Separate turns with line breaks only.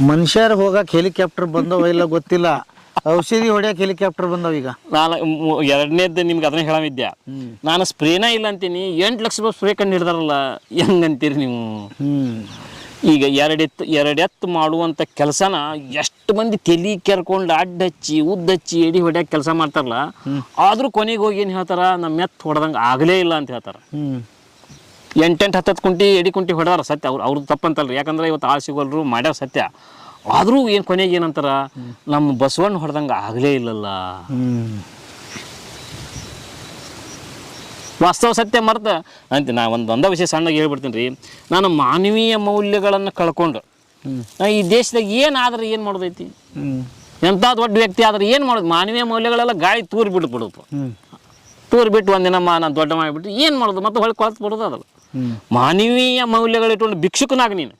ಮನುಷ್ಯರು ಹೋಗಕ್ಕೆ ಹೆಲಿಕಾಪ್ಟರ್ ಬಂದವ ಇಲ್ಲ ಗೊತ್ತಿಲ್ಲ, ಔಷಧಿ ಹೊಡ್ಯಕ್ಕೆ ಹೆಲಿಕಾಪ್ಟರ್ ಬಂದವ ಈಗ.
ನಾನು ಎರಡನೇದ್ದು ನಿಮ್ಗೆ ಅದನ್ನ ಹೇಳವಿದ್ದೆ, ನಾನು ಸ್ಪ್ರೇನ ಇಲ್ಲ ಅಂತೀನಿ, 8 ಲಕ್ಷ ರೂಪಾಯಿ ಸ್ಪ್ರೇ ಕಂಡು ಹಿಡ್ದಾರಲ್ಲ, ಹೆಂಗಂತೀರಿ ನೀವು? ಈಗ ಎರಡೆತ್ತು ಮಾಡುವಂಥ ಕೆಲಸನ ಎಷ್ಟು ಮಂದಿ ತಲೆ ಕೆರ್ಕೊಂಡು ಅಡ್ಡ ಹಚ್ಚಿ ಉದ್ದ ಹಚ್ಚಿ ಎಡಿ ಹೊಡ್ಯಕ್ಕೆ ಕೆಲಸ ಮಾಡ್ತಾರಲ್ಲ, ಆದರೂ ಕೊನೆಗೆ ಹೋಗಿ ಏನು ಹೇಳ್ತಾರ, ನಮ್ಮ ಎತ್ತು ಹೊಡೆದಂಗೆ ಆಗಲೇ ಇಲ್ಲ ಅಂತ ಹೇಳ್ತಾರೆ. 8-10 ಕುಂಟಿ ಎಡಿ ಕುಂಟಿ ಹೊಡೆದಾರ ಸತ್ಯ, ಅವ್ರದ್ದು ತಪ್ಪಂತಲ್ರಿ, ಯಾಕಂದ್ರೆ ಇವತ್ತು ಆಳು ಸಿಗೋಲ್ರು ಮಾಡ್ಯಾರ ಸತ್ಯ. ಆದರೂ ಏನು ಕೊನೆಗೆ ಏನಂತಾರ, ನಮ್ಮ ಬಸವಣ್ಣ ಹೊಡೆದಂಗೆ ಆಗಲೇ ಇಲ್ಲಲ್ಲ. ವಾಸ್ತವ ಸತ್ಯ ಮರ್ತ ಅಂತ ನಾ ಒಂದೇ ವಿಷಯ ಸಣ್ಣಗೆ ಹೇಳ್ಬಿಡ್ತೀನಿ ರೀ. ನಾನು ಮಾನವೀಯ ಮೌಲ್ಯಗಳನ್ನು ಕಳ್ಕೊಂಡು ಈ ದೇಶದಾಗ ಏನಾದ್ರೆ ಏನು ಮಾಡೋದೈತಿ? ಎಂಥ ದೊಡ್ಡ ವ್ಯಕ್ತಿ ಆದ್ರೆ ಏನು ಮಾಡೋದು? ಮಾನವೀಯ ಮೌಲ್ಯಗಳೆಲ್ಲ ಗಾಳಿ ತೂರಿ ಬಿಡ್ಬಿಡೋದು. ತೂರಿ ಬಿಟ್ಟು ಒಂದಿನ ನಾನು ದೊಡ್ಡ ಮಾಡಿಬಿಟ್ಟು ಏನು ಮಾಡೋದು? ಮತ್ತೆ ಹೊಳ್ಳಿ ಕೊಳತು ಬಿಡೋದು. ಅದಲ್ಲ ಮಾನವೀಯ ಮೌಲ್ಯಗಳಿಟ್ಕೊಂಡು ಭಿಕ್ಷುಕನಾಗ ನೀನು